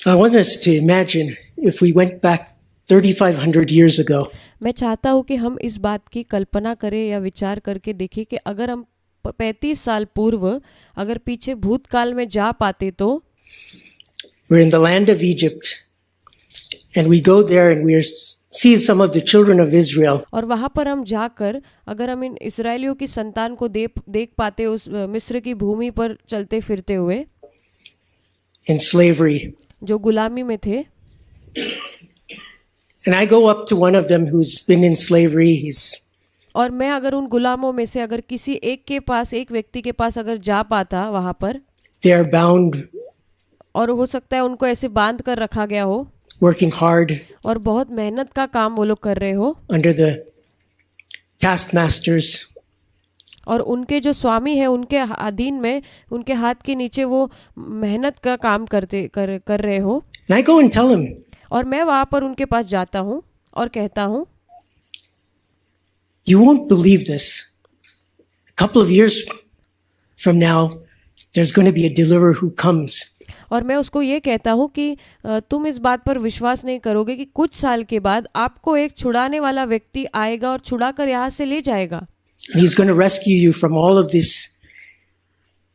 I want us to imagine if we went back 3,500 years ago. मैं चाहता हूँ कि हम इस बात की कल्पना करें या विचार करके देखें कि अगर हम 35 साल पूर्व अगर पीछे भूतकाल में जा पाते तो We're in the land of Egypt, and we go there and we see some of the children of Israel. और वहाँ पर हम जाकर अगर हम इन इस्राएलियों की संतान को देख पाते उस मिस्र की भूमि पर चलते फिरते हुए In slavery. जो गुलामी में थे. And I go up to one of them who's been in slavery. और मैं अगर उन गुलामों में से अगर किसी एक व्यक्ति के पास अगर जा पाता वहाँ पर, They are bound. और हो सकता है उनको ऐसे बांध कर रखा गया हो, working hard, और बहुत मेहनत का काम वो लोग कर रहे हो, under the taskmasters. और उनके जो स्वामी है उनके अधीन में उनके हाथ के नीचे वो मेहनत का काम कर रहे हो. And I go and tell him, और मैं वहाँ पर उनके पास जाता हूँ और कहता हूँ, you won't believe this. A couple of years from now, there's going to be a deliverer who comes. और मैं उसको ये कहता हूँ कि तुम इस बात पर विश्वास नहीं करोगे कि कुछ साल के बाद आपको एक छुड़ाने वाला व्यक्ति आएगा और छुड़ाकर यहाँ से ले जाएगा. And he's going to rescue you from all of this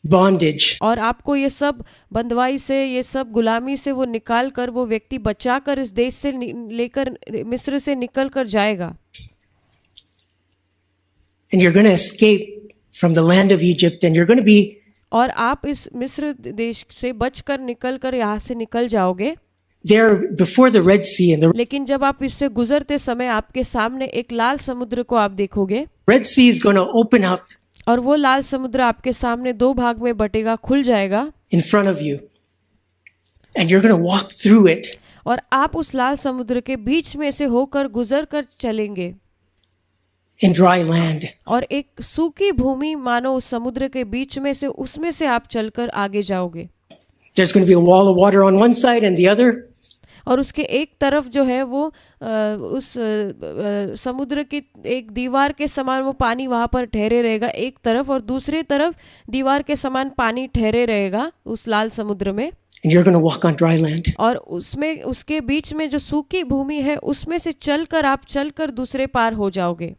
bondage. और आपको ये सब बंधवाई से, ये सब गुलामी से वो निकाल कर, वो व्यक्ति बचाकर इस देश से लेकर मिस्र से निकल कर जाएगा. And you're going to escape from the land of Egypt, and you're going to be. और आप इस मिस्र देश से बचकर निकल कर यहाँ से निकल जाओगे. There before the Red Sea and the. लेकिन जब आप इससे गुजरते समय आपके सामने एक लाल समुद्र को आप देखोगे. Red Sea is going to open up. और वो लाल समुद्र आपके सामने 2 भाग में बटेगा, खुल जाएगा. In front of you. And you're going to walk through it. और आप उस लाल समुद्र के बीच में से होकर गुजर कर चलेंगे. In dry land. और एक सूखी भूमि मानो उस समुद्र के बीच में से, उसमें से आप चलकर आगे जाओगे. There's going to be a wall of water on one side and the other. और उसके एक तरफ जो है वो उस समुद्र की एक दीवार के समान वो पानी वहाँ पर ठहरे रहेगा एक तरफ, और दूसरी तरफ दीवार के समान पानी ठहरे रहेगा उस लाल समुद्र में. And you're going to walk on dry land. और उसमें उसके बीच में जो सूखी भूमि है उसमें से आप चलकर दूसरे पार हो जाओगे.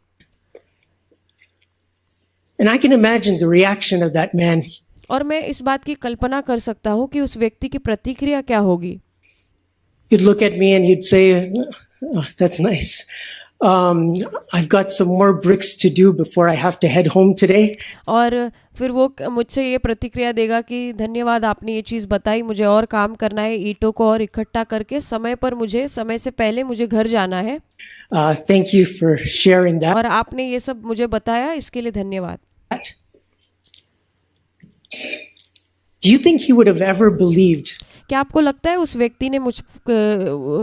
And I can imagine the reaction of that man. और मैं इस बात की कल्पना कर सकता हूँ कि उस व्यक्ति की प्रतिक्रिया क्या होगी. He'd look at me and he'd say, oh, that's nice. I've got some more bricks to do before I have to head home today. और फिर वो मुझसे ये प्रतिक्रिया देगा कि धन्यवाद, आपने ये चीज़ बताई, मुझे और काम करना है ईंटों को और इकट्ठा करके समय से पहले मुझे घर जाना है. Thank you for sharing that. और आपने ये सब मुझे बताया, इसके लिए धन्यवाद. Do you think he would have ever believed? क्या आपको लगता है उस व्यक्ति ने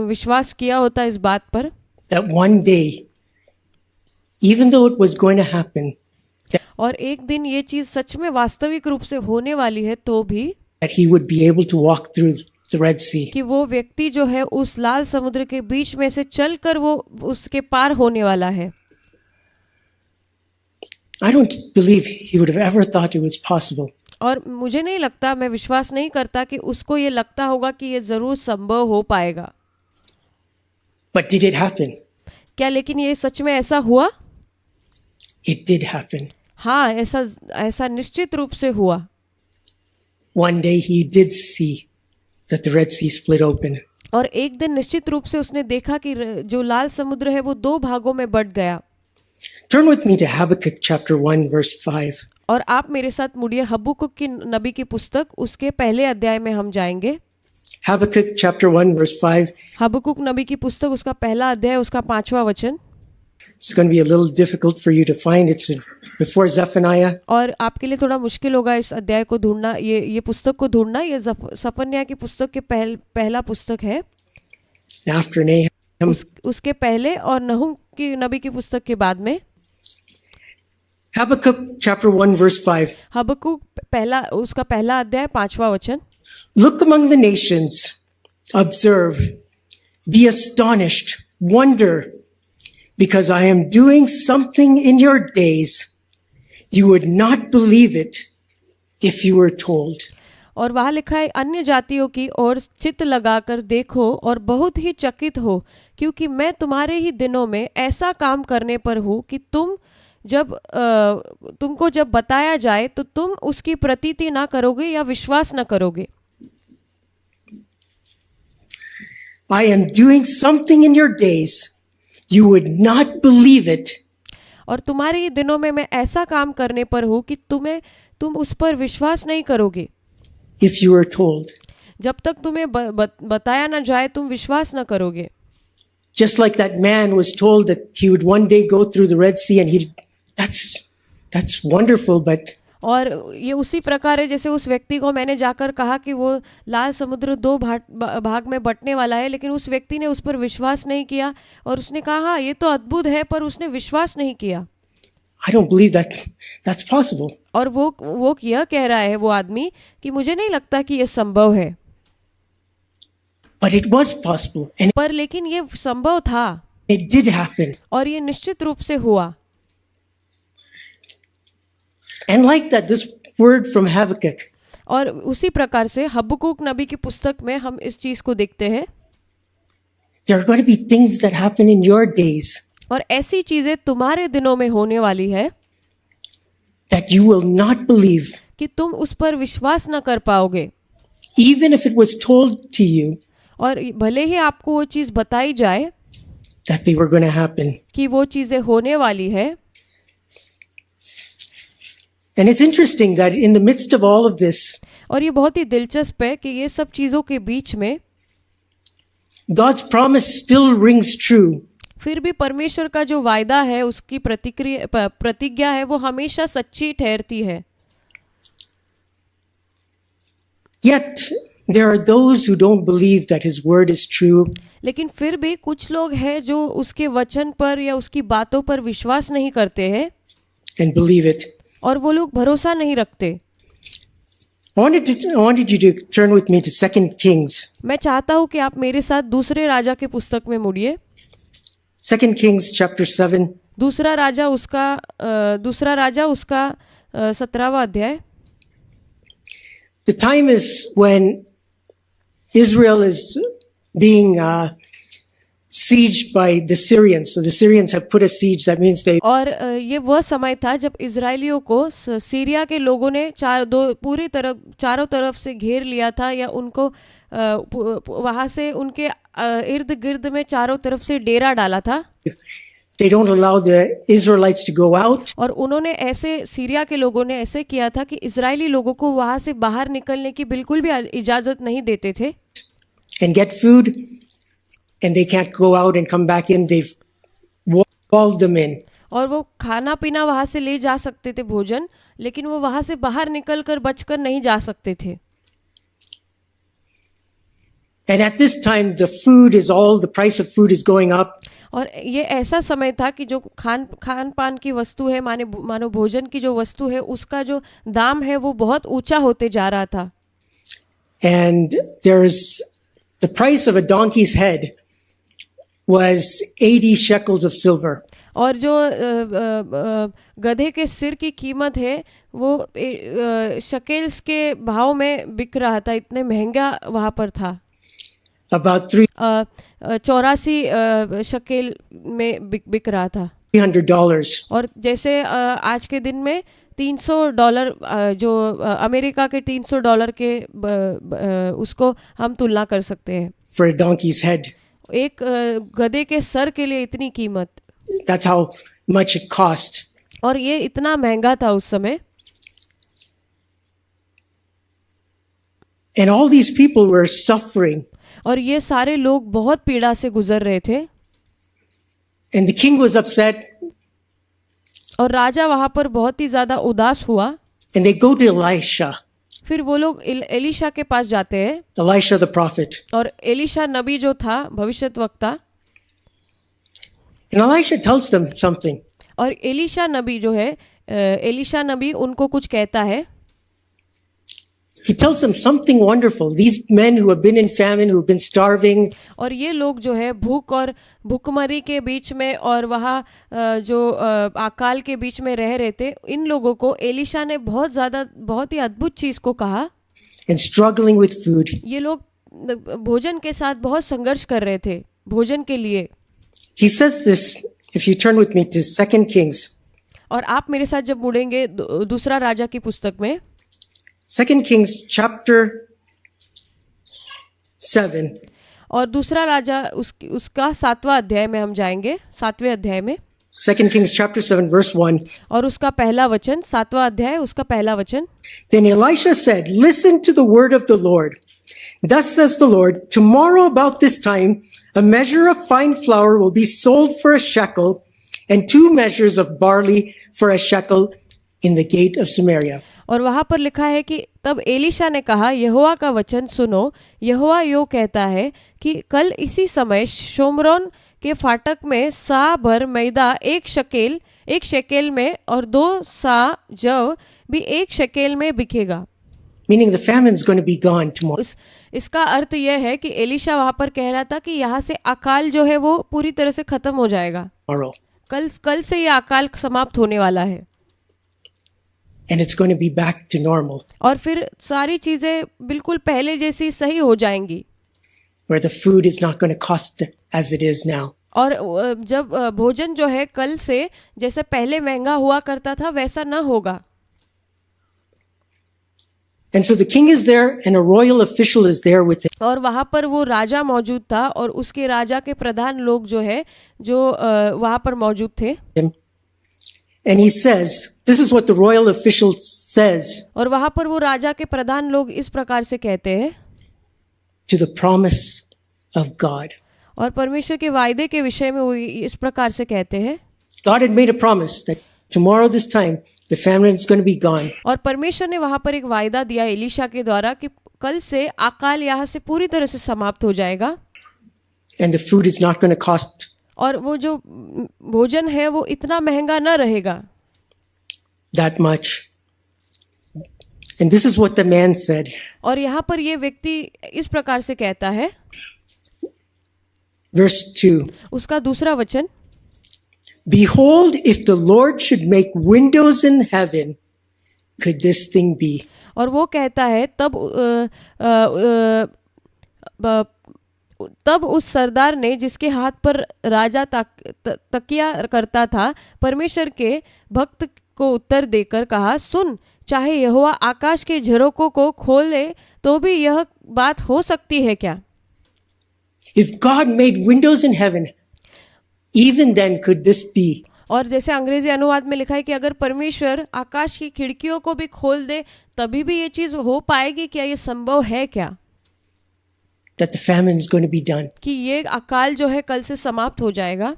विश्वास किया होता इस बात पर? That one day, even though it was going to happen, और एक दिन ये चीज सच में वास्तविक रूप से होने वाली है तो भी, that he would be able to walk through the Red Sea. कि वो व्यक्ति जो है उस लाल समुद्र के बीच में से चलकर वो उसके पार होने वाला है. I don't believe he would have ever thought it was possible. और मुझे नहीं लगता, मैं विश्वास नहीं करता कि उसको ये लगता होगा कि ये जरूर संभव हो पाएगा. But did it happen? क्या लेकिन ये सच में ऐसा हुआ? It did happen. हाँ, ऐसा निश्चित रूप से हुआ. One day he did see that the Red Sea split open. और एक दिन निश्चित रूप से उसने देखा कि जो लाल समुद्र है वो 2 भागों में बट गया. Turn with me to Habakkuk chapter 1 verse 5. और आप मेरे साथ मुड़िए हबक्कुक की नबी की पुस्तक उसके पहले अध्याय में हम जाएंगे. Habakkuk chapter 1 verse 5. हबक्कुक नबी की पुस्तक उसका पहला अध्याय उसका 5वां वचन. It's going to be a little difficult for you to find. It's before Zephaniah. और आपके लिए थोड़ा मुश्किल होगा इस अध्याय को ढूंढना, ये पुस्तक को ढूंढना. ये सफन्याह की पुस्तक के पहला पुस्तक है. After Nahum. उसके पहले और नहूम की नबी की पुस्तक के बाद में. Habakkuk chapter 1 verse 5. हबक्कुक उसका पहला अध्याय 5वां वचन. Look among the nations, observe, be astonished, wonder, because I am doing something in your days. You would not believe it if you were told. और वहाँ लिखा है, अन्य जातियों की ओर चित्त लगाकर देखो और बहुत ही चकित हो, क्योंकि मैं तुम्हारे ही दिनों में ऐसा काम करने पर हूँ कि तुमको जब बताया जाए तो तुम उसकी प्रतीति ना करोगे या विश्वास ना करोगे। I am doing something in your days. You would not believe it और तुम्हारे ही दिनों में मैं ऐसा काम करने पर हूँ कि तुम उस पर विश्वास नहीं करोगे। if you were told. जब तक तुम्हें बताया ना जाए तुम विश्वास ना करोगे। Just like that man was told that he would one day go through the Red Sea and that's wonderful, but और ये उसी प्रकार है जैसे उस व्यक्ति को मैंने जाकर कहा कि वो लाल समुद्र दो भाग में बंटने वाला है, लेकिन उस व्यक्ति ने उस पर विश्वास नहीं किया और उसने कहा हाँ ये तो अद्भुत है, पर उसने विश्वास नहीं किया। I don't believe that's possible. और वो यह कह रहा है वो आदमी कि मुझे नहीं लगता कि ये संभव है। But it was possible and पर लेकिन ये संभव था, it did happen. और ये निश्चित रूप से हुआ। And like that, this word from Habakkuk, और उसी प्रकार से हबक्कूक नबी की पुस्तक में हम इस चीज को देखते हैं। there are going to be things that happen in your days और ऐसी चीजें तुम्हारे दिनों में होने वाली है that you will not believe, कि तुम उस पर विश्वास न कर पाओगे। even if it was told to you और भले ही आपको वो चीज बताई जाए that they were going to happen. कि वो चीजें होने वाली है। And it's interesting that in the midst of all of this, और ये बहुत ही दिलचस्प है कि ये सब चीजों के बीच में God's promise still rings true. फिर भी परमेश्वर का जो वायदा है, उसकी प्रतिज्ञा है, वो हमेशा सच्ची ठहरती है। Yet there are those who don't believe that his word is true. लेकिन फिर भी कुछ लोग हैं जो उसके वचन पर या उसकी बातों पर विश्वास नहीं करते हैं and believe it. और वो लोग भरोसा नहीं रखते। I wanted you to turn with me to 2 Kings. मैं चाहता हूँ कि आप मेरे साथ दूसरे राजा के पुस्तक में मुड़िए। 2 Kings chapter 7. दूसरा राजा उसका 17वां अध्याय। The time is when Israel is being sieged by the Syrians. So the Syrians have put a siege. That means they और ये वह समय था जब इजराइलियों को सीरिया के लोगों ने चारों तरफ से घेर लिया था, या उनको वहाँ से उनके इर्द गिर्द में चारों तरफ से डेरा डाला था। they don't allow the Israelites to go out. और उन्होंने सीरिया के लोगों ने ऐसे किया था कि इजरायली लोगों को वहाँ से बाहर निकलने की बिल्कुल भी इजाज़त नहीं देते थे। And get food, and they can't go out and come back in. They've walled them in. और वो खाना पीना वहाँ से ले जा सकते थे, भोजन, लेकिन वो वहाँ से बाहर निकल कर बचकर नहीं जा सकते थे। And at this time, the price of food is going up. और ये ऐसा समय था कि जो खान पान की वस्तु है, मानो भोजन की जो वस्तु है, उसका जो दाम है वो बहुत ऊंचा होते जा रहा था। And the price of a donkey's head was 80 shekels of silver. और जो गधे के सिर की कीमत है वो शकेल्स के भाव में बिक रहा था, इतने महंगा वहाँ पर था। About 84 शकेल में बिक रहा था। $300. और जैसे आज के दिन में $300, जो अमेरिका के $300 के उसको हम तुलना कर सकते हैं। For a donkey's head. एक गधे के सर के लिए इतनी कीमत। That's how much it cost. और ये इतना महंगा था उस समय। And all these people were suffering. और ये सारे लोग बहुत पीड़ा से गुजर रहे थे। And the king was upset. और राजा वहाँ पर बहुत ही ज़्यादा उदास हुआ। And they go to Elisha. फिर वो लोग एलिशा के पास जाते हैं। Elisha the prophet. और एलिशा नबी जो था, भविष्यद्वक्ता। And Elisha tells them something. और एलिशा नबी जो है, एलिशा नबी उनको कुछ कहता है। He tells them something wonderful. These men who have been in famine, who have been starving. और ये लोग जो है भूख और भूखमरी के बीच में और वहाँ जो अकाल के बीच में रह रहे थे, इन लोगों को एलिशा ने बहुत ही अद्भुत चीज़ को कहा। and struggling with food. ये लोग भोजन के साथ बहुत संघर्ष कर रहे थे भोजन के लिए. He says this, if you turn with me to 2 Kings. और आप मेरे साथ जब मुड़ेंगे दूसरा राजा की पुस्तक में 2 Kings chapter 7. और दूसरा राजा उसका 7वां अध्याय में हम जाएंगे. 7वें अध्याय में 2 Kings chapter 7 verse 1. और उसका पहला वचन 7वां अध्याय उसका पहला वचन. Then Elisha said, "Listen to the word of the Lord. Thus says the Lord, tomorrow about this time, a measure of fine flour will be sold for a shekel, and 2 measures of barley for a shekel in the gate of Samaria." और वहां पर लिखा है कि तब Elisha ने कहा, यहोवा का वचन सुनो. यहोवा यो कहता है कि कल इसी समय शोमरोन के फाटक में सा भर मैदा 1 शेकेल में और 2 सा जव भी 1 शेकेल में बिकेगा. Meaning the famine is going to be gone tomorrow. इसका अर्थ यह है कि एलीशा वहां पर कह रहा था कि यहाँ से अकाल जो है वो पूरी तरह से खत्म हो जाएगा. कल से ये अकाल समाप्त होने वाला है. And it's going to be back to normal. और फिर सारी चीजें बिल्कुल पहले जैसी सही हो जाएंगी. Where the food is not going to cost as it is now. और जब भोजन जो है कल से जैसे पहले महंगा हुआ करता था वैसा न होगा. And so the king is there and a royal official is there with him. और वहां पर वो राजा मौजूद था और उसके राजा के प्रधान लोग जो है जो वहां पर मौजूद थे. And he says, this is what the royal official says. और वहां पर वो राजा के प्रधान लोग इस प्रकार से कहते हैं. To the promise of God. और परमेश्वर के वायदे के विषय में वो इस प्रकार से कहते हैं. God had made a promise that tomorrow this time the famine is going to be gone. और परमेश्वर ने वहां पर एक वायदा दिया एलीशा के द्वारा कि कल से अकाल यहाँ से पूरी तरह से समाप्त हो जाएगा. And the food is not going to cost. और वो जो भोजन है वो इतना महंगा न रहेगा. That much. And this is what the man said. और यहाँ पर ये व्यक्ति इस प्रकार से कहता है. Verse 2. उसका दूसरा वचन. Behold, if the Lord should make windows in heaven, could this thing be? और वो कहता है तब उस सरदार ने जिसके हाथ पर राजा तकिया करता था परमेश्वर के भक्त को उत्तर देकर कहा, सुन, चाहे यहोवा आकाश के झरोकों को खोले तो भी यह बात हो सकती है क्या? If God made windows in heaven, even then could this be? और जैसे अंग्रेजी अनुवाद में लिखा है कि अगर परमेश्वर आकाश की खिड़कियों को भी खोल दे तभी भी ये चीज हो पाएगी क्या? ये संभव है क्या? That the famine is going to be done. कि ये अकाल जो है कल से समाप्त हो जाएगा.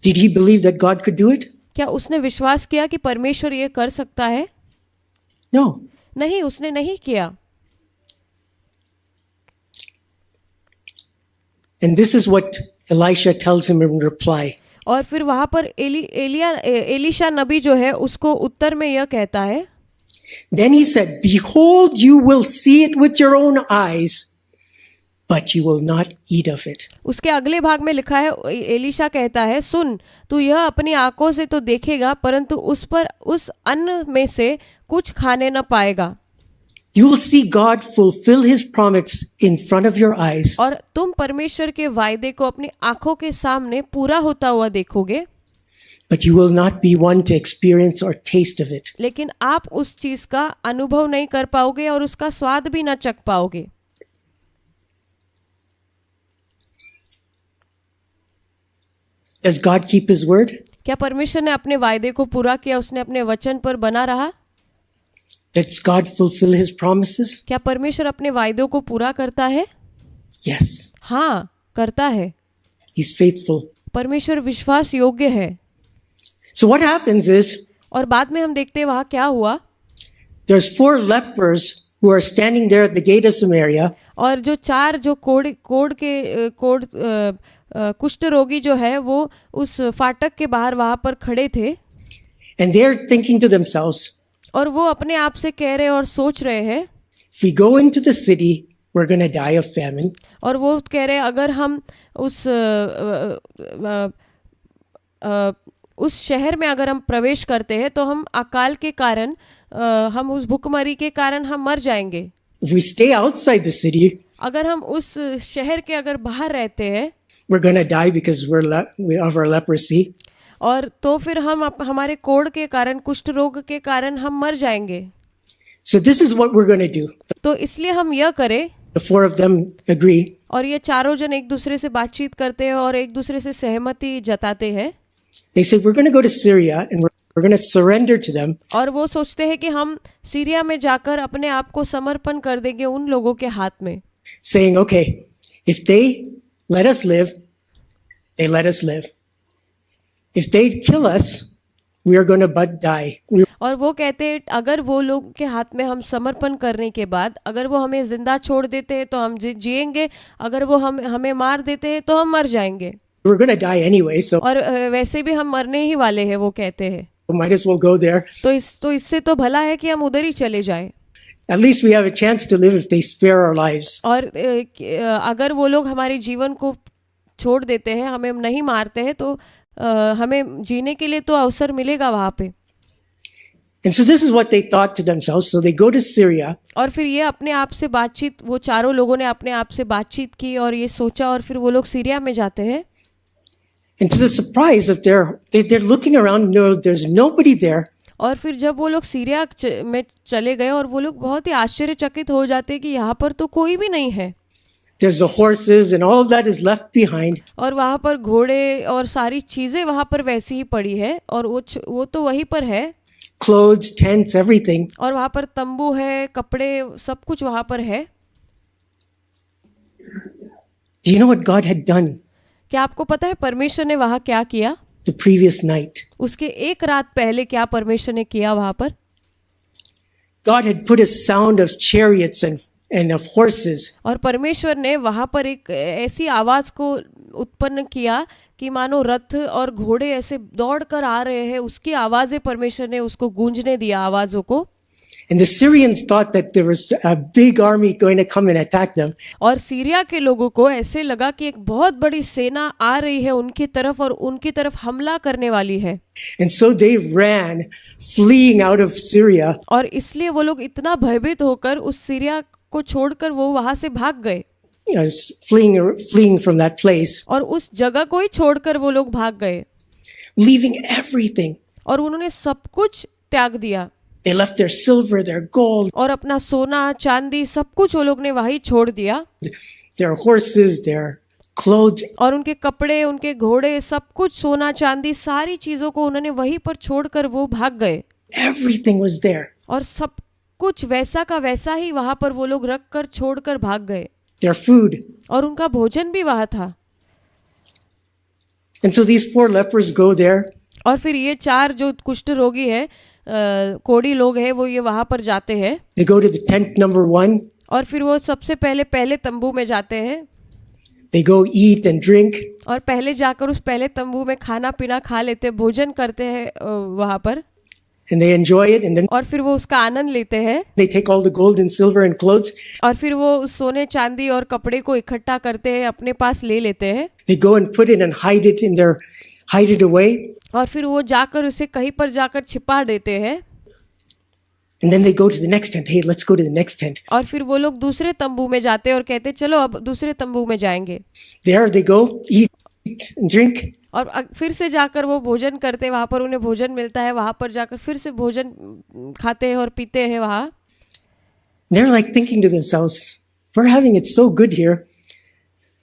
Did he believe that God could do it? क्या उसने विश्वास किया कि परमेश्वर ये कर सकता है? No. नहीं, उसने नहीं किया. And this is what Elisha tells him in reply. और फिर वहां पर एलीशा नबी जो है उसको उत्तर में यह कहता है. Then he said, behold, you will see it with your own eyes, but you will not eat of it. उसके अगले भाग में लिखा है, एलीशा कहता है, सुन, तू यह अपनी आंखों से तो देखेगा परंतु उस अन्न में से कुछ खाने न पाएगा. You will see God fulfill his promise in front of your eyes. और तुम परमेश्वर के वायदे को अपनी आंखों के सामने पूरा होता हुआ देखोगे. But you will not be one to experience or taste of it. लेकिन आप उस चीज का अनुभव नहीं कर पाओगे और उसका स्वाद भी न चख पाओगे. Does God keep his word? क्या परमेश्वर ने अपने वायदे को पूरा किया? उसने अपने वचन पर बना रहा? Does God fulfill his promises? क्या परमेश्वर अपने वायदों को पूरा करता है? Yes. हाँ, करता है. He's faithful. परमेश्वर विश्वास योग्य है. So what happens is, और बाद में हम देखते हैं वहां क्या हुआ. There's 4 lepers who are standing there at the gate of Samaria. और जो 4 जो कुष्ठ रोगी जो है वो उस फाटक के बाहर वहां पर खड़े थे. And they're thinking to themselves, और वो अपने आप से कह रहे और सोच रहे हैं, if we go into the city, we're going to die of famine. और वो कह रहे अगर हम उस शहर में अगर हम प्रवेश करते हैं तो हम अकाल के कारण हम उस भुखमरी के कारण हम मर जाएंगे। If we stay outside the city, अगर हम उस शहर के अगर बाहर रहते हैं we're going to die because of our leprosy. और तो फिर हम हमारे कोढ़ के कारण, कुष्ठ रोग के कारण हम मर जाएंगे। So this is what we're going to do. तो इसलिए हम यह करें। The four of them agree. और ये चारों जन एक दूसरे से बातचीत करते हैं और एक दूसरे से सहमति जताते हैं। They say, we're going to go to Syria and we're going to surrender to them. और वो सोचते हैं कि हम सीरिया में जाकर अपने आप को समर्पण कर देंगे उन लोगों के हाथ में। Saying, okay, if they let us live, they let us live. If they kill us, we are going to but die. और वो कहते हैं अगर वो लोग के हाथ में हम समर्पण करने के बाद अगर वो हमें जिंदा छोड़ देते हैं तो हम जिएंगे, अगर वो हमें मार देते हैं तो हम मर जाएंगे। We're going to die anyway, so और वैसे भी हम मरने ही वाले हैं, वो कहते हैं। might as well go there. तो इससे तो भला है कि हम उधर ही चले जाएं। At least we have a chance to live if they spare our lives. और अगर वो लोग हमारे जीवन को छोड़ देते हैं, हमें नहीं मारते हैं, तो हमें जीने के लिए तो अवसर मिलेगा वहाँ पे। And so this is what they thought to themselves. So they go to Syria. और फिर ये अपने आप से बातचीत, वो चारों लोगों ने अपने आप से बातचीत की और ये सोचा और फिर वो लोग सीरिया में जाते हैं। And to the surprise of they're looking around, no, there's nobody there. और फिर जब वो लोग सीरिया में चले गए और वो लोग बहुत ही आश्चर्यचकित हो जाते कि यहाँ पर तो कोई भी नहीं है। There's the horses and all of that is left behind. और वहाँ पर घोड़े और सारी चीजें वहाँ पर वैसी ही पड़ी है और वो तो वहीं पर है। Clothes, tents, everything. और वहाँ पर तंबू है, कपड़े, सब कुछ वहाँ पर है। Do you know what God had done क्या आपको पता है परमेश्वर ने वहाँ क्या किया? the previous night? उसके एक रात पहले क्या परमेश्वर ने किया वहाँ पर? God had put a sound of chariots and of horses. और परमेश्वर ने वहाँ पर एक ऐसी आवाज को उत्पन्न किया कि मानो रथ और घोड़े ऐसे दौड़ कर आ रहे हैं, उसकी आवाजें परमेश्वर ने उसको गूंजने दिया, आवाजों को। And the Syrians thought that there was a big army going to come and attack them. और सीरिया के लोगों को ऐसे लगा कि एक बहुत बड़ी सेना आ रही है उनकी तरफ और उनकी तरफ हमला करने वाली है। And so they ran, fleeing out of Syria. और इसलिए वो लोग इतना भयभीत होकर उस सीरिया को छोड़कर वो वहां से भाग गए। Fleeing from that place. और उस जगह को ही छोड़कर वो लोग भाग गए। Leaving everything. और उन्होंने सब कुछ त्याग दिया। They left their silver, their gold. और अपना सोना, चांदी, सब कुछ वो लोग ने वहीं छोड़ दिया। Their horses, their clothes. और उनके कपड़े, उनके घोड़े, सब कुछ, सोना, चांदी, सारी चीजों को उन्होंने वहीं पर छोड़कर वो भाग गए। Everything was there. और सब कुछ वैसा का वैसा ही वहां पर वो लोग रख कर छोड़कर भाग गए। Their food. और उनका भोजन भी वहां था। And so these 4 lepers go there. और फिर ये 4 जो कुष्ठ रोगी है, कोढ़ी लोग हैं, वो ये वहां पर जाते हैं। They go to the tent number 1. और फिर वो सबसे पहले तंबू में जाते हैं। They go eat and drink. और पहले जाकर उस पहले तंबू में खाना पीना खा लेते, भोजन करते हैं वहां पर। And they enjoy it, and then और फिर वो उसका आनंद लेते हैं। they take all the gold and silver and clothes. और फिर वो उस सोने, चांदी और कपड़े को इकट्ठा करते हैं, अपने पास ले लेते हैं। They go and put it and hide it away. और फिर वो जाकर उसे कहीं पर जाकर छिपा देते हैं। And then they go to the next tent. Hey, let's go to the next tent. और फिर वो लोग दूसरे तंबू में जाते हैं और कहते हैं चलो अब दूसरे तंबू में जाएंगे। There they go, eat and drink. और फिर से जाकर वो भोजन करते हैं, वहां पर उन्हें भोजन मिलता है, वहां पर जाकर फिर से भोजन खाते हैं और पीते हैं वहां। They're like thinking to themselves, we're having it so good here.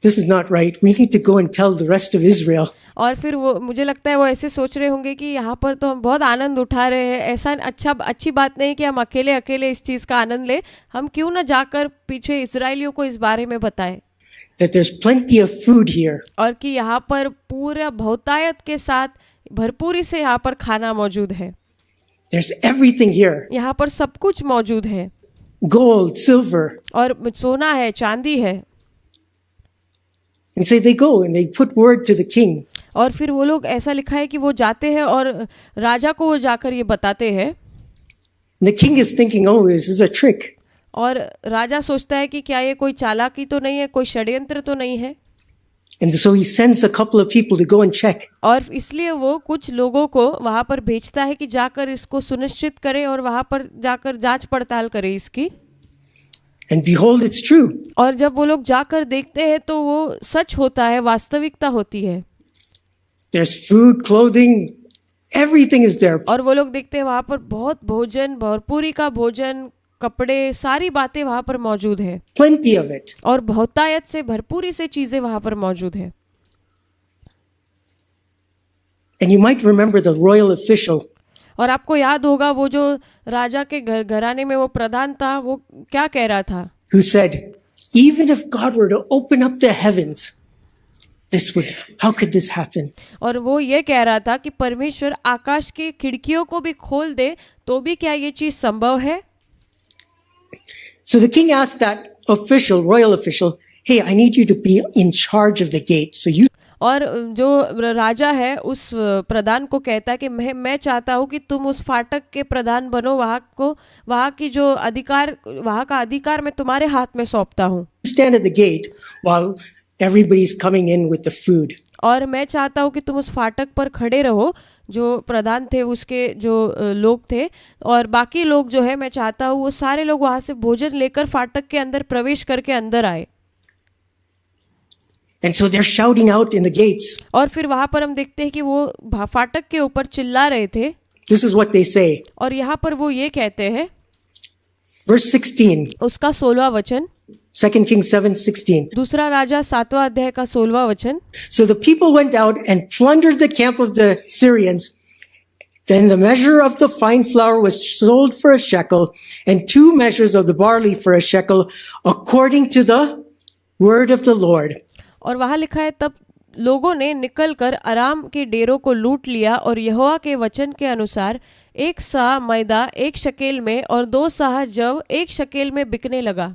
This is not right. We need to go and tell the rest of Israel. और फिर वो, मुझे लगता है वो ऐसे सोच रहे होंगे कि यहाँ पर तो हम बहुत आनंद उठा रहे हैं, ऐसा अच्छी बात नहीं कि हम अकेले इस चीज़ का आनंद ले। हम क्यों ना जाकर पीछे इजरायलियों को इस बारे में बताएं That there's plenty of food here. और कि यहाँ पर पूरा बहुतायत के साथ भरपूरी से यहाँ पर खाना मौजूद है। There's everything here. यहाँ पर सब कुछ मौजूद है। Gold, silver. और सोना है, चांदी है। And so they go and they put word to the king. और फिर वो लोग, ऐसा लिखा है कि वो जाते हैं और राजा को वो जाकर ये बताते हैं। The king is thinking, oh, this is a trick. और राजा सोचता है कि क्या ये कोई चालाकी तो नहीं है, कोई षड्यंत्र तो नहीं है। And so he sends a couple of people to go and check. और इसलिए वो कुछ लोगों को वहां पर भेजता है कि जाकर इसको सुनिश्चित करें और वहां पर जाकर जांच पड़ताल करें इसकी। And behold, it's true. और जब वो लोग जाकर देखते हैं तो वो सच होता है, वास्तविकता होती है। There's food, clothing, everything is there. और वो लोग देखते हैं वहां पर बहुत भोजन, भरपूरी का भोजन, कपड़े, सारी बातें वहां पर मौजूद है। Plenty of it. और बहुतायत से, भरपूरी से चीजें वहां पर मौजूद है। And you might remember the royal official और आपको याद होगा वो जो राजा के घराने में वो प्रधान था, वो क्या कह रहा था? who said, even if God were to open up the heavens, how could this happen? और वो ये कह रहा था कि परमेश्वर आकाश की खिड़कियों को भी खोल दे तो भी क्या ये चीज संभव है? So the king asked that official, royal official, hey, I need you to be in charge of the gate. So you और जो राजा है उस प्रधान को कहता है कि मैं चाहता हूँ कि तुम उस फाटक के प्रधान बनो, वहाँ की जो अधिकार, वहाँ का अधिकार मैं तुम्हारे हाथ में सौंपता हूँ। stand at the gate while everybody's coming in with the food. और मैं चाहता हूँ कि तुम उस फाटक पर खड़े रहो, जो प्रधान थे उसके जो लोग थे, और बाकी लोग जो है मैं चाहता हूँ वो सारे लोग वहाँ से भोजन लेकर फाटक के अंदर प्रवेश करके अंदर आए। And so they're shouting out in the gates. और फिर वहाँ पर हम देखते हैं कि वो फाटक के ऊपर चिल्ला रहे थे। This is what they say. और यहाँ पर वो ये कहते हैं, Verse 16, उसका 16वां वचन, 2 Kings 7:16. दूसरा राजा 7वां अध्याय का 16वां वचन। So the people went out and plundered the camp of the Syrians. Then the measure of the fine flour was sold for a shekel, and 2 measures of the barley for a shekel, according to the word of the Lord. और वहाँ लिखा है, तब लोगों ने निकलकर अराम के डेरों को लूट लिया और यहोवा के वचन के अनुसार 1 साह मैदा 1 शकेल में और 2 साह जव 1 शकेल में बिकने लगा।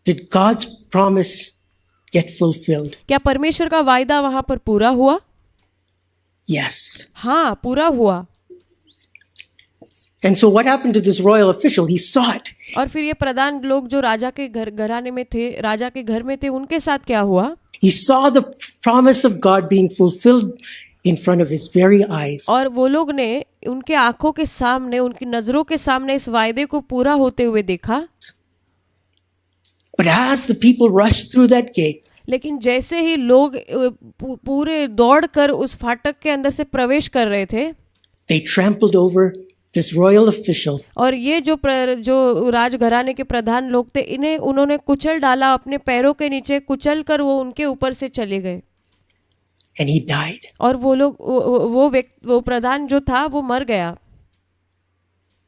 Did God's promise get fulfilled? क्या परमेश्वर का वायदा वहां पर पूरा हुआ? Yes. हाँ, पूरा हुआ। And so what happened to this royal official? He saw it. और फिर ये प्रधान लोग जो राजा के घराने में थे, राजा के घर में थे, उनके साथ क्या हुआ? He saw the promise of God being fulfilled in front of his very eyes. और वो लोग ने उनके आंखों के सामने, उनकी नजरों के सामने इस वायदे को पूरा होते हुए देखा। But as the people rushed through that gate, लेकिन जैसे ही लोग पूरे दौड़कर उस फाटक के अंदर से प्रवेश कर रहे थे, they trampled over this royal official. और ये जो राजघराने के प्रधान लोग थे, इन्हें उन्होंने कुचल डाला, अपने पैरों के नीचे कुचल कर वो उनके ऊपर से चले गए। And he died. और वो लोग वो प्रधान जो था वो मर गया।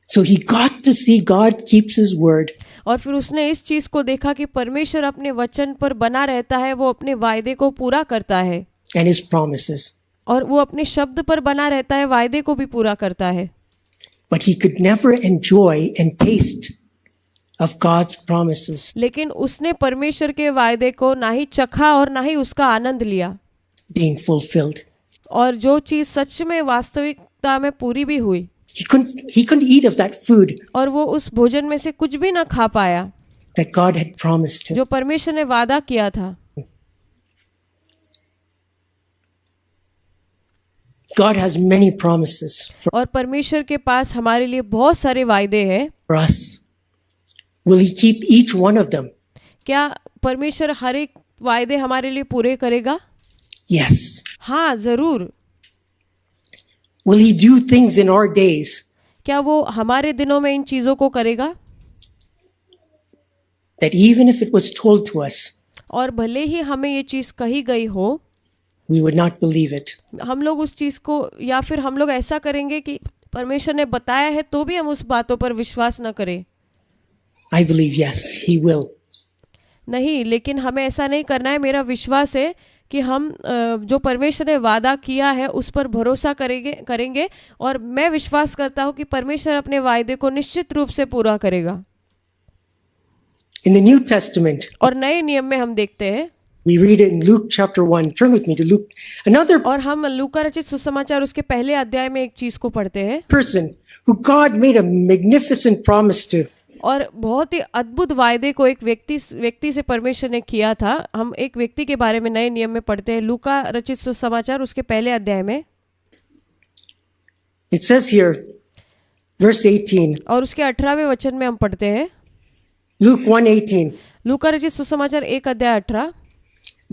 So he got to see God keeps his word. और फिर उसने इस चीज को देखा कि परमेश्वर अपने वचन पर बना रहता है, वो अपने वायदे को पूरा करता है। And his promises. और वो अपने शब्द पर बना रहता है, वायदे को भी पूरा करता है। But he could never enjoy and taste of God's promises. लेकिन उसने परमेश्वर के वायदे को ना ही चखा और ना ही उसका आनंद लिया Being fulfilled. और जो चीज सच में वास्तविकता में पूरी भी हुई। He couldn't eat of that food और वो उस भोजन में से कुछ भी ना खा पाया that God had promised him. जो परमेश्वर ने वादा किया था। God has many promises और परमेश्वर के पास हमारे लिए बहुत सारे वायदे हैं। for us. Will he keep each one of them? क्या परमेश्वर हर एक वायदे हमारे लिए पूरे करेगा? Yes. हाँ, जरूर। Will he do things in our days क्या वो हमारे दिनों में इन चीजों को करेगा? that even if it was told to us, और भले ही हमें ये चीज कही गई हो, we would not believe it. हम लोग उस चीज को, या फिर हम लोग ऐसा करेंगे कि परमेश्वर ने बताया है तो भी हम उस बातों पर विश्वास न करें। I believe yes, he will. नहीं, लेकिन हमें ऐसा नहीं करना है। मेरा विश्वास है कि हम जो परमेश्वर ने वादा किया है उस पर भरोसा करेंगे और मैं विश्वास करता हूँ कि परमेश्वर अपने वायदे को निश्चित रूप से पूरा करेगा। In the New Testament, और नए नियम में हम देखते हैं, we read it in Luke chapter 1. Turn with me to Luke. Another और हम लूका रचित सुसमाचार उसके पहले अध्याय में एक चीज को पढ़ते हैं। person who God made a magnificent promise to. और बहुत ही अद्भुत वायदे को एक व्यक्ति से परमेश्वर ने किया था। हम एक व्यक्ति के बारे में नए नियम में पढ़ते हैं, लूका रचित सुसमाचार उसके पहले अध्याय में। It says here, verse 18, और उसके 18वें वचन में हम पढ़ते हैं, Luke 1:18. लूका रचित सुसमाचार 1 अध्याय 18।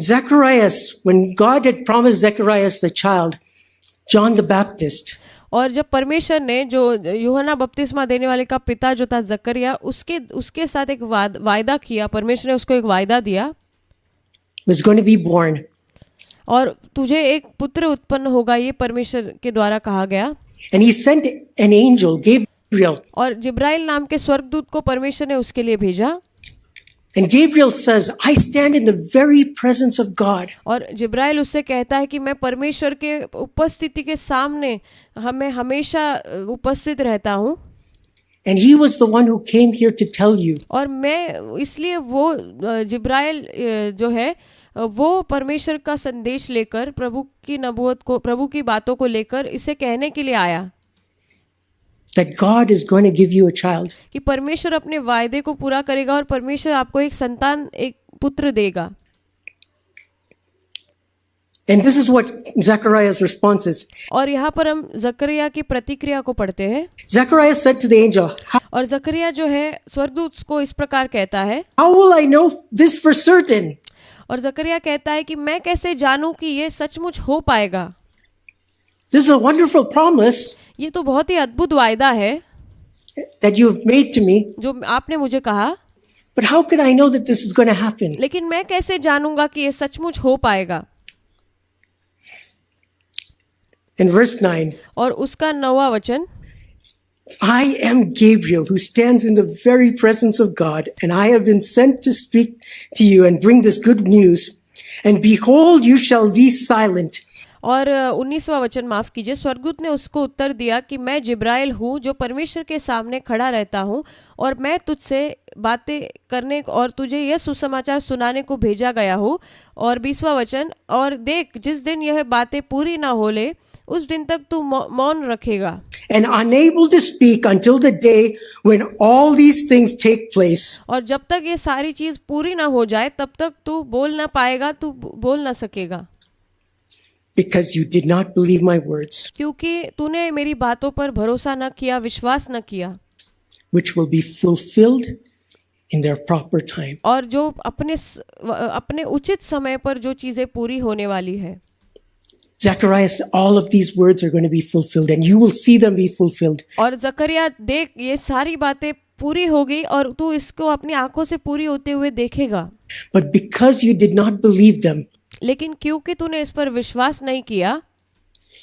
Zacharias, when God had promised Zacharias a child, John the Baptist, और जब परमेश्वर ने जो यूहन्ना बपतिस्मा देने वाले का पिता जो था जकरिया, उसके साथ एक वायदा किया, परमेश्वर ने उसको एक वायदा दिया, was going to be born. और तुझे एक पुत्र उत्पन्न होगा, ये परमेश्वर के द्वारा कहा गया। And he sent an angel, Gabriel. और जिब्राइल नाम के स्वर्गदूत को परमेश्वर ने उसके लिए भेजा। And Gabriel says, I stand in the very presence of God. और जिब्राइल उससे कहता है कि मैं परमेश्वर के उपस्थिति के सामने हमें हमेशा उपस्थित रहता हूँ। And he was the one who came here to tell you. और मैं इसलिए वो जिब्राइल जो है वो परमेश्वर का संदेश लेकर, प्रभु की नबूवत को, प्रभु की बातों को लेकर इसे कहने के लिए आया That God is going to give you a child. कि परमेश्वर अपने वायदे को पूरा करेगा और परमेश्वर आपको एक संतान, एक पुत्र देगा। And this is what Zacharias' response is. और यहाँ पर हम जकरिया की प्रतिक्रिया को पढ़ते हैं। Zacharias said to the angel, और जकरिया जो है स्वर्गदूत को इस प्रकार कहता है, How will I know this for certain? और जकरिया कहता है कि मैं कैसे जानूं कि ये सचमुच हो पाएगा। This is a wonderful promise ये तो बहुत ही अद्भुत वायदा है that you have made to me. जो आपने मुझे कहा, But how can I know that this is going to happen? लेकिन मैं कैसे जानूंगा कि ये सचमुच हो पाएगा। In verse 9, और उसका 9वां वचन, I am Gabriel who stands in the very presence of God, and I have been sent to speak to you and bring this good news. And behold, you shall be silent. और 19वां वचन, माफ कीजिए, स्वर्गदूत ने उसको उत्तर दिया कि मैं जिब्राइल हूँ जो परमेश्वर के सामने खड़ा रहता हूँ, और मैं तुझसे बातें करने और तुझे यह सुसमाचार सुनाने को भेजा गया हूँ। और 20वां वचन, और देख जिस दिन यह बातें पूरी ना हो ले उस दिन तक तू मौन रखेगा। And unable to speak until the day when all these things take place. और जब तक ये सारी चीज पूरी ना हो जाए तब तक तू बोल ना पाएगा, तू बोल ना सकेगा। Because you did not believe my words, क्योंकि तूने मेरी बातों पर भरोसा न किया, विश्वास न किया, which will be fulfilled in their proper time. और जो अपने उचित समय पर जो चीजें पूरी होने वाली है। Zacharias, all of these words are going to be fulfilled and you will see them be fulfilled. और जकरिया देख ये सारी बातें पूरी होगी और तू इसको अपनी आंखों से पूरी होते हुए देखेगा। But because you did not believe them, लेकिन क्योंकि तूने इस पर विश्वास नहीं किया,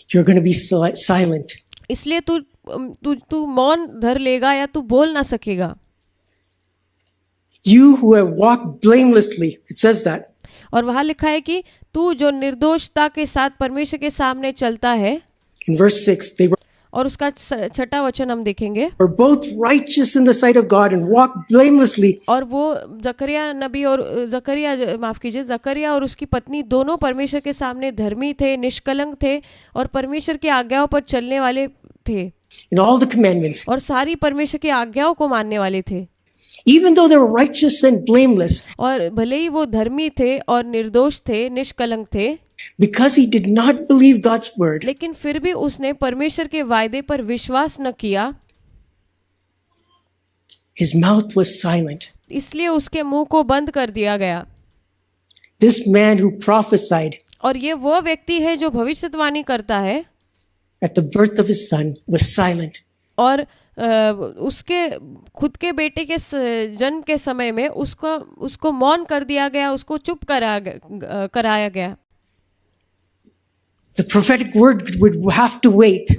you're going to be silent. इसलिए तू मौन धर लेगा या तू बोल ना सकेगा। You who have walked blamelessly, it says that. और वहां लिखा है कि तू जो निर्दोषता के साथ परमेश्वर के सामने चलता है। In verse 6, they और उसका 6वां वचन हम देखेंगे, were both righteous in the sight of God and walked blamelessly. और वो जकरिया नबी और जकरिया और उसकी पत्नी दोनों परमेश्वर के सामने धर्मी थे, निष्कलंक थे और परमेश्वर की आज्ञाओं पर चलने वाले थे, In all the commandments. और सारी परमेश्वर की आज्ञाओं को मानने वाले थे। Even though they were righteous and blameless, और भले ही वो धर्मी थे और निर्दोष थे, निष्कलंक थे, because he did not believe God's word, लेकिन फिर भी उसने परमेश्वर के वायदे पर विश्वास न किया, his mouth was silent. इसलिए उसके मुंह को बंद कर दिया गया। This man who prophesied और ये वो व्यक्ति है जो भविष्यवाणी करता है at the birth of his son was silent. और उसके खुद के बेटे के जन्म के समय में उसको मौन कर दिया गया, उसको चुप कराया गया। The prophetic word would have to wait.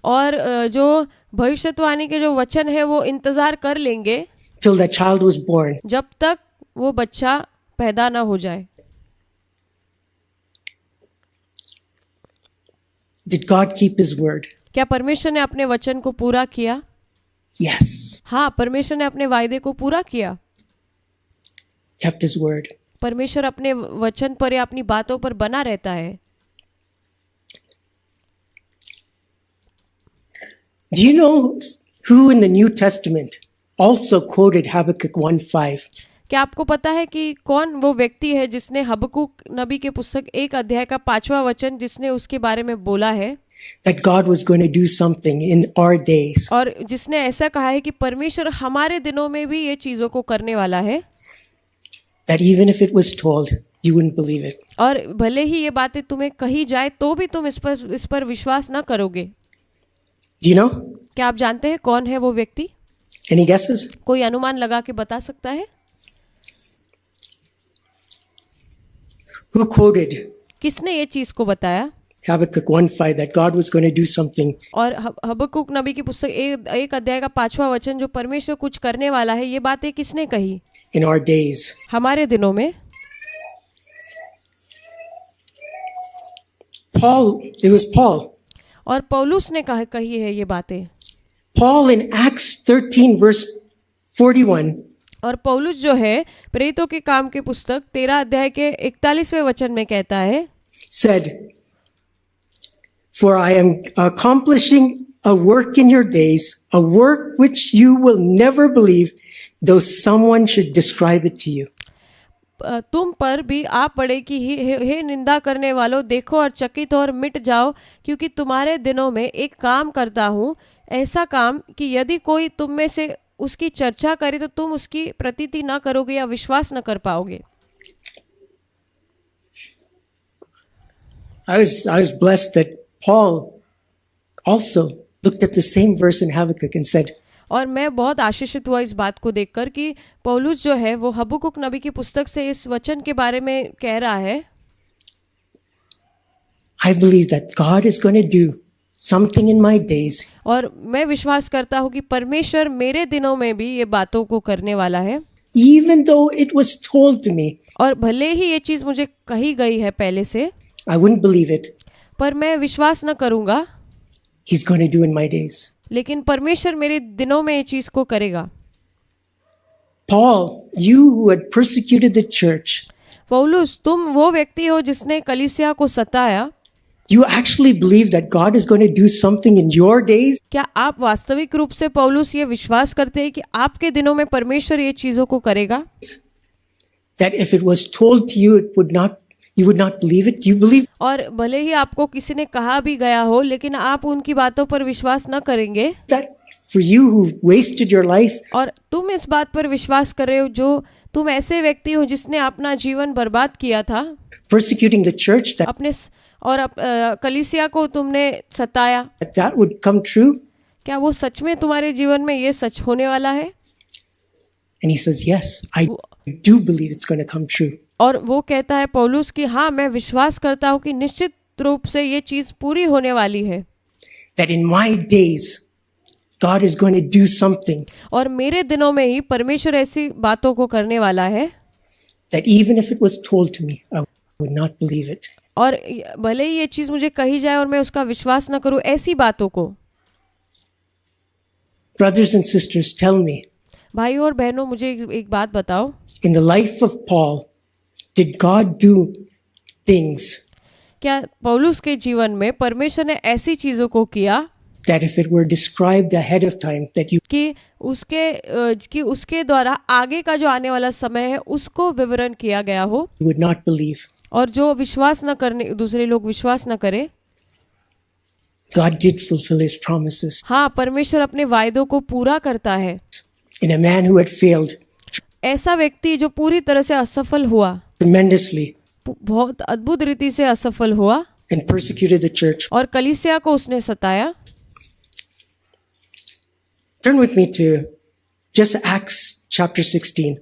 और जो भविष्यवाणी के जो वचन है वो इंतजार कर लेंगे Till that child was born. जब तक वो बच्चा पैदा ना हो जाए। Did God keep his word? क्या परमेश्वर ने अपने वचन को पूरा किया? Yes. हाँ, परमेश्वर ने अपने वायदे को पूरा किया। Kept his word. परमेश्वर अपने वचन पर या अपनी बातों पर बना रहता है। Do you know who in the New Testament also quoted Habakkuk 1:5. क्या आपको पता है कि कौन वो व्यक्ति है जिसने हबक्कूक नबी के पुस्तक 1 अध्याय का 5वां वचन जिसने उसके बारे में बोला है That God was going to do something in our days. और जिसने ऐसा कहा है कि परमेश्वर हमारे दिनों में भी ये चीजों को करने वाला है That even if it was told, you wouldn't believe it. और भले ही ये बातें तुम्हें कही जाए तो भी तुम इस पर विश्वास ना करोगे। Do you know? क्या आप जानते हैं कौन है वो व्यक्ति? Any guesses? कोई अनुमान लगा के बता सकता है? Who quoted किसने ये चीज को बताया? Habakkuk 1:5 that God was going to do something? और हबक्कूक नबी की पुस्तक 1 अध्याय का 5वां वचन जो परमेश्वर कुछ करने वाला है, ये बातें किसने कही? In our days. हमारे दिनों में It was Paul. और पौलुस ने कही है ये बातें। Paul in Acts 13 verse 41 और पौलुस जो है प्रेरितों के काम के पुस्तक 13 अध्याय के 41वें वचन में कहता है said, For I am accomplishing a work in your days, a work which you will never believe, though someone should describe it to you. तुम पर भी आ पड़े कि हे निंदा करने वालों, देखो और चकित और मिट जाओ, क्योंकि तुम्हारे दिनों में एक काम करता हूँ, ऐसा काम कि यदि कोई तुम में से उसकी चर्चा करे तो तुम उसकी प्रतीति ना करोगे या विश्वास न कर पाओगे। I was blessed that Paul also looked at the same verse in Habakkuk and said, और मैं बहुत आशीषित हुआ इस बात को देखकर कि पौलुस जो है वो हबक्कूक नबी की पुस्तक से इस वचन के बारे में कह रहा है I believe that God is going to do something in my days. और मैं विश्वास करता हूँ कि परमेश्वर मेरे दिनों में भी ये बातों को करने वाला है। Even though it was told to me, और भले ही ये चीज़ मुझे कही गई है पहले से, I wouldn't believe it. पर मैं विश्वास न करूँगा। He's going to do in my days. लेकिन परमेश्वर मेरे दिनों में ये चीज़ को करेगा। Paul, you who had persecuted the church, पौलुस, तुम वो व्यक्ति हो जिसने कलीसिया को सताया। you actually believe that God is going to do something in your days? क्या आप वास्तविक रूप से पौलुस ये विश्वास करते हैं कि आपके दिनों में परमेश्वर ये चीज़ों को करेगा? That if it was told to you, you would not believe it? You believe और भले ही आपको किसी ने कहा भी गया हो, लेकिन आप उनकी बातों पर विश्वास न करेंगे। that for you who wasted your life, और तुम इस बात पर विश्वास कर रहे हो जो तुम ऐसे व्यक्ति हो जिसने अपना जीवन बर्बाद किया था, persecuting the church, अपने कलीसिया को तुमने सताया, that would come true? क्या वो सच में तुम्हारे जीवन में ये सच होने वाला है? And he says, yes, I do believe it's going to come true. और वो कहता है पौलुस कि हाँ, मैं विश्वास करता हूँ कि निश्चित रूप से ये चीज़ पूरी होने वाली है। That in my days, God is going to do something. और मेरे दिनों में ही परमेश्वर ऐसी बातों को करने वाला है। That even if it was told to me, I would not believe it. और भले ही ये चीज़ मुझे कही जाए और मैं उसका विश्वास न करूँ, ऐसी बातों को। Brothers and sisters, tell me, भाइयों और बहनों, मुझे एक बात बताओ, in the life of Paul, did God do things क्या पौलुस के जीवन में परमेश्वर ने ऐसी चीज़ों को किया that if it were described ahead of time, that you कि उसके द्वारा आगे का जो आने वाला समय है उसको विवरण किया गया हो would not believe? और जो विश्वास न करने, दूसरे लोग विश्वास न करें? God did fulfill his promises हाँ, परमेश्वर अपने वायदों को पूरा करता है। in a man who had failed ऐसा व्यक्ति जो पूरी तरह से असफल हुआ, tremendously बहुत अद्भुत रीति से असफल हुआ and persecuted the church. और कलीसिया को उसने सताया। Turn with me to just Acts chapter 16.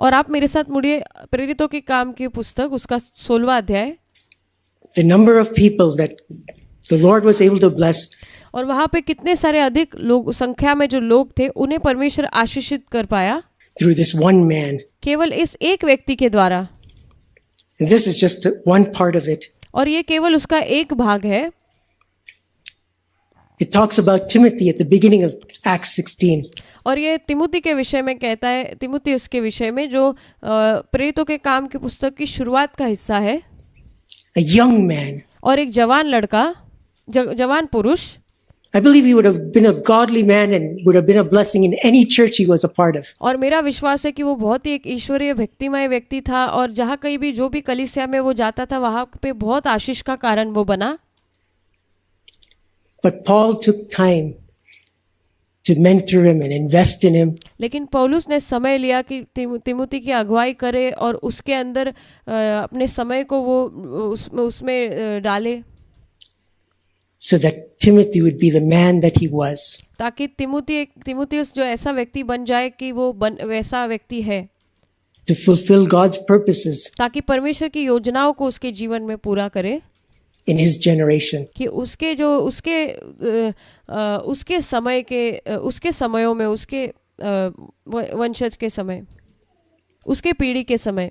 और आप मेरे साथ मुड़िए प्रेरितों के काम की पुस्तक उसका 16वां अध्याय। The number of people that the Lord was able to bless, और वहाँ पे कितने सारे अधिक लोग, संख्या में जो लोग थे, उन्हें परमेश्वर आशीषित कर पाया through this one man. केवल इस एक व्यक्ति के द्वारा। And this is just one part of it. और ये केवल उसका एक भाग है। It talks about Timothy at the beginning of Acts 16. और ये तिमुती के विषय में कहता है, तिमुती उसके विषय में जो प्रेरितों के काम की पुस्तक की शुरुआत का हिस्सा है। A young man, और एक जवान लड़का, जवान पुरुष, I believe he would have been a godly man and would have been a blessing in any church he was a part of. और मेरा विश्वास है कि वो बहुत ही एक ईश्वरीय भक्तिमय व्यक्ति था और जहाँ कहीं भी जो भी कलीसिया में वो जाता था वहाँ पे बहुत आशीष का कारण वो बना. But Paul took time to mentor him and invest in him. लेकिन पौलुस ने समय लिया कि तिमुती की अगुवाई करे और उसके अंदर अपने समय को वो उसमें डाले, so that Timothy would be the man that he was. ताकि तिमुथियुस जो ऐसा व्यक्ति बन जाए कि वो वैसा व्यक्ति है, to fulfill God's purposes ताकि परमेश्वर की योजनाओं को उसके जीवन में पूरा करे in his generation. कि उसके समय के उसके समयों में उसके वंशज के समय, उसके पीढ़ी के समय.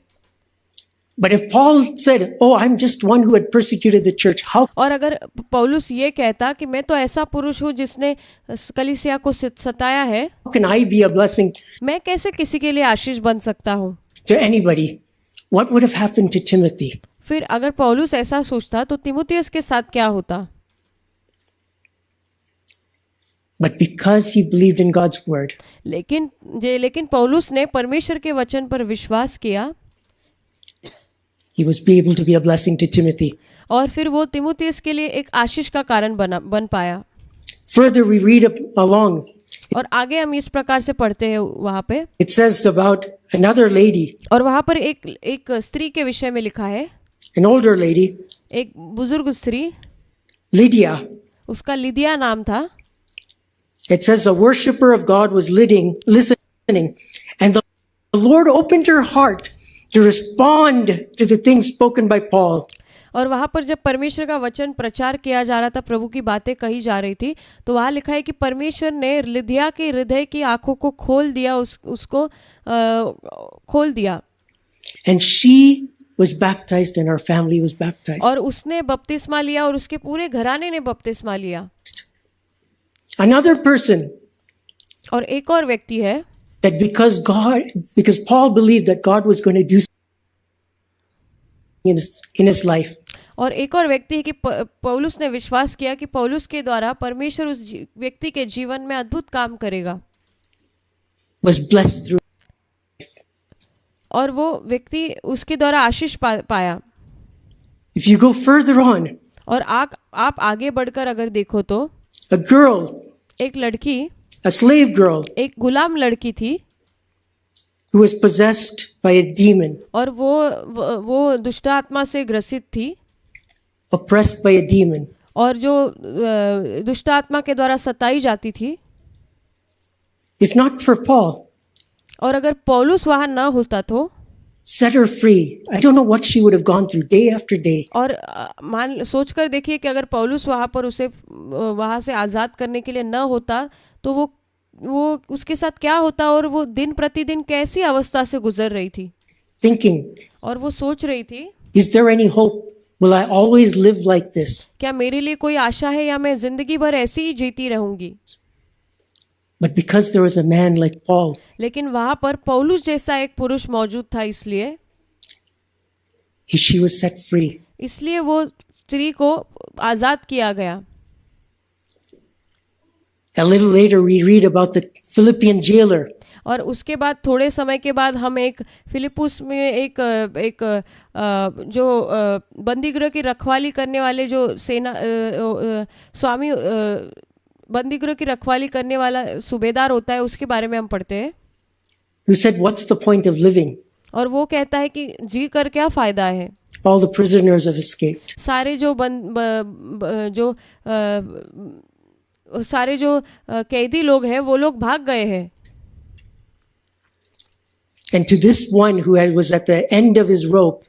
But if Paul said, "Oh, I'm just one who had persecuted the church," how और अगर पौलुस ये कहता कि मैं तो ऐसा पुरुष हूँ जिसने कलीसिया को सताया है, can I be a blessing मैं कैसे किसी के लिए आशीष बन सकता हूँ? to anybody? What would have happened to Timothy? फिर अगर पौलुस ऐसा सोचता तो तिमुथियुस के साथ क्या होता? But because he believed in God's word, लेकिन पौलुस ने परमेश्वर के वचन पर विश्वास किया, he was able to be a blessing to Timothy. और फिर वो तिमुथियुस के लिए एक आशीष का कारण बन पाया. Further, we read along. और आगे हम इस प्रकार से पढ़ते हैं वहाँ पे. It says about another lady, और वहाँ पर एक स्त्री के विषय में लिखा है, an older lady, एक बुजुर्ग स्त्री, Lydia. उसका लिदिया नाम था. It says a worshipper of God was listening, and the Lord opened her heart to respond to the things spoken by Paul. और वहाँ पर जब परमेश्वर का वचन प्रचार किया जा रहा था, प्रभु की बातें कही जा रही थी, तो वहाँ लिखा है कि परमेश्वर ने लिदिया के हृदय की आंखों को खोल दिया, उसको खोल दिया. And she was baptized and her family was baptized. और उसने बपतिस्मा लिया और उसके पूरे घराने ने बपतिस्मा लिया. Another person, और एक और व्यक्ति है, that because Paul believed that God was going to do in his life. और एक और व्यक्ति है कि पौलुस ने विश्वास किया कि पौलुस के द्वारा परमेश्वर उस व्यक्ति के जीवन में अद्भुत काम करेगा. Was blessed through. और वो व्यक्ति उसके द्वारा आशीष पाया. If you go further on, और आप आगे बढ़कर अगर देखो तो a girl, एक लड़की, a slave girl, एक गुलाम लड़की थी, who was possessed by a demon, और वो दुष्ट आत्मा से ग्रसित थी, oppressed by a demon. और जो दुष्ट आत्मा के द्वारा सताई जाती थी. If not for Paul, और अगर पौलुस वहां ना होता तो set her free, I don't know what she would have gone through day after day. और सोच कर देखिए कि अगर पौलुस वहां पर उसे वहां से आज़ाद करने के लिए ना होता तो वो उसके साथ क्या होता, और वो दिन प्रतिदिन कैसी अवस्था से गुजर रही थी. Thinking, और वो सोच रही थी, is there any hope? Will I always live like this? क्या मेरे लिए कोई आशा है या मैं जिंदगी भर ऐसी ही जीती रहूंगी? But because there was a man like Paul, लेकिन वहां पर पौलुस जैसा एक पुरुष मौजूद था, इसलिए she was set free. इसलिए वो स्त्री को आजाद किया गया. A little later we read about the Philippian jailer. और उसके बाद थोड़े समय के बाद हम एक फिलिपुस में एक जो बंदीगृह की रखवाली करने वाले जो सेना स्वामी बंदीगृह की रखवाली करने वाला सूबेदार होता है, उसके बारे में हम पढ़ते हैं. Who said, "What's the point of living?" और वो कहता है कि जी कर क्या फायदा है? All the prisoners have escaped. सारे जो कैदी लोग हैं वो लोग भाग गए हैं. And to this one who was at the end of his rope,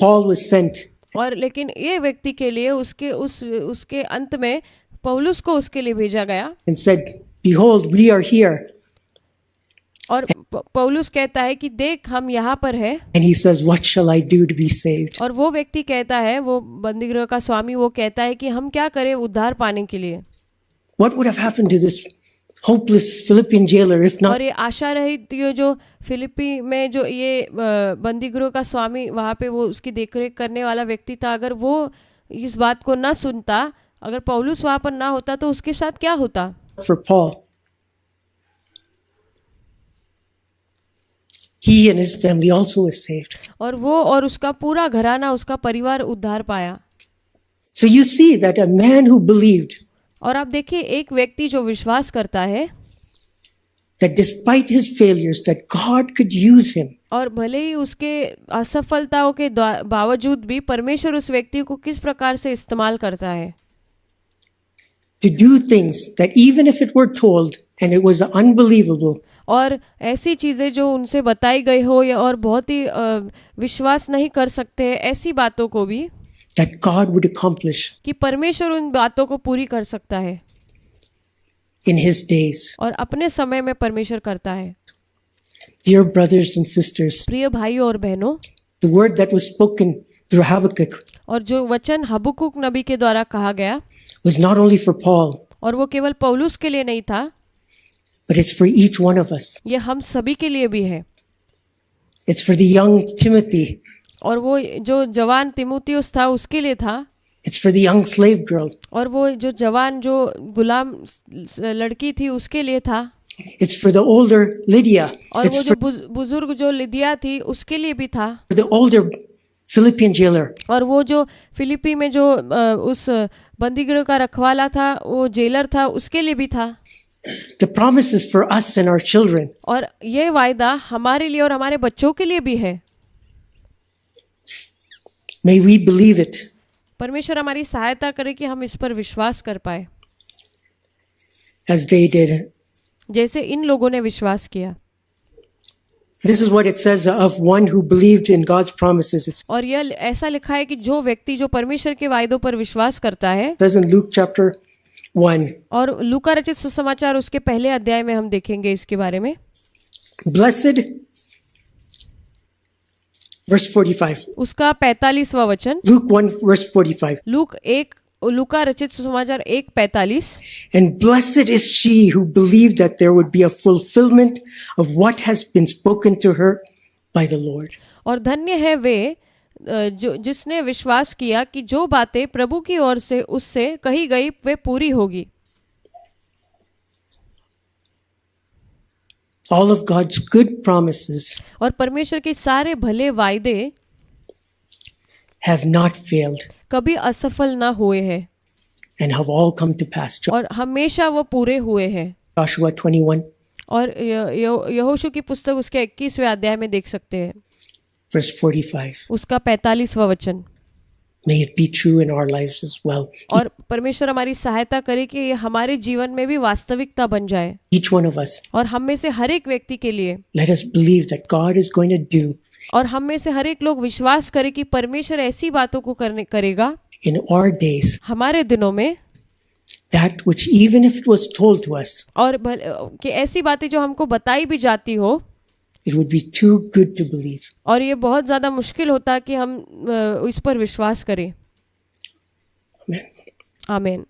Paul was sent. और लेकिन ये व्यक्ति के लिए उसके अंत में पौलुस को उसके लिए भेजा गया. And said, "Behold, we are here." और पौलुस कहता है कि देख हम यहाँ पर है. And he says, "What shall I do to be saved?" और वो व्यक्ति कहता है, वो बंदीगृह का स्वामी वो कहता है कि हम क्या करें उद्धार पाने के लिए. What would have happened to this hopeless Philippian jailer if not? और ये आशा रहित जो फिलिपी में जो ये बंदीगृह का स्वामी वहाँ पे वो उसकी देखरेख करने वाला व्यक्ति था, अगर वो इस बात को ना सुनता अगर पौलुस वहां पर ना होता तो उसके साथ क्या होता? for Paul. He and his family also was saved. और वो और उसका पूरा घराना, उसका परिवार उद्धार पाया। So you see that a man who believed और आप देखिए, एक व्यक्ति जो विश्वास करता है that despite his failures that God could use him और भले ही उसके असफलताओं के बावजूद भी परमेश्वर उस व्यक्ति को किस प्रकार से इस्तेमाल करता है to do things that even if it were told and it was unbelievable, और ऐसी चीज़ें जो उनसे बताई गई हो या और बहुत ही विश्वास नहीं कर सकते, ऐसी बातों को भी that God would accomplish कि परमेश्वर उन बातों को पूरी कर सकता है in his days. और अपने समय में परमेश्वर करता है। Dear brothers and sisters, प्रिय भाइयों और बहनों, the word that was spoken through Habakkuk और जो वचन हबक्कुक नबी के द्वारा कहा गया was not only for Paul, और वो केवल पौलुस के लिए नहीं था, but it's for each one of us. ये हम सभी के लिए भी है। It's for the young Timothy. और वो जो जवान तिमुथियुस था उसके लिए था, It's for the young slave girl. और वो जो जवान जो गुलाम लड़की थी उसके लिए था, It's for the older Lydia. और It's वो जो बुजुर्ग जो लिदिया थी उसके लिए भी था, for the older Philippian jailer. और वो जो फिलिपी में जो उस बंदीगृह का रखवाला था, वो जेलर था, उसके लिए भी था। The promise is for us and our children. और ये वायदा हमारे लिए और हमारे बच्चों के लिए भी है। May we believe it. परमेश्वर हमारी सहायता करे कि हम इस पर विश्वास कर पाए, As they did. जैसे इन लोगों ने विश्वास किया। This is what it says of one who believed in God's promises. It और यह ऐसा लिखा है कि जो व्यक्ति जो परमेश्वर के वायदों पर विश्वास करता है, says in Luke chapter 1, और लूका रचित सुसमाचार उसके पहले अध्याय में हम देखेंगे इसके बारे में। blessed, verse 45. उसका 45वां वचन, Luke 1 verse 45. लूका रचित सुसमाचार 1:45। And blessed is she who believed that there would be a fulfillment of what has been spoken to her by the Lord. और धन्य है वे जो जिसने विश्वास किया कि जो बातें प्रभु की ओर से उससे कही गई वे पूरी होगी। All of God's good promises और परमेश्वर के सारे भले वायदे have not failed कभी असफल ना हुए हैं and have all come to pass. और हमेशा वो पूरे हुए हैं। Joshua 21 और यहोशू की पुस्तक उसके 21वें अध्याय में देख सकते हैं, verse 45. उसका 45वां वचन। May it be true in our lives as well. और परमेश्वर हमारी सहायता करे कि ये हमारे जीवन में भी वास्तविकता बन जाए, Each one of us, और हम में से हर एक व्यक्ति के लिए, let us believe that God is going to do और हम में से हर एक लोग विश्वास करें कि परमेश्वर ऐसी बातों को करेगा in our days हमारे दिनों में, that which even if it was told to us, और कि ऐसी बातें जो हमको बताई भी जाती हो, it would be too good to believe. और ये बहुत ज़्यादा मुश्किल होता कि हम इस पर विश्वास करें। Amen. आमीन।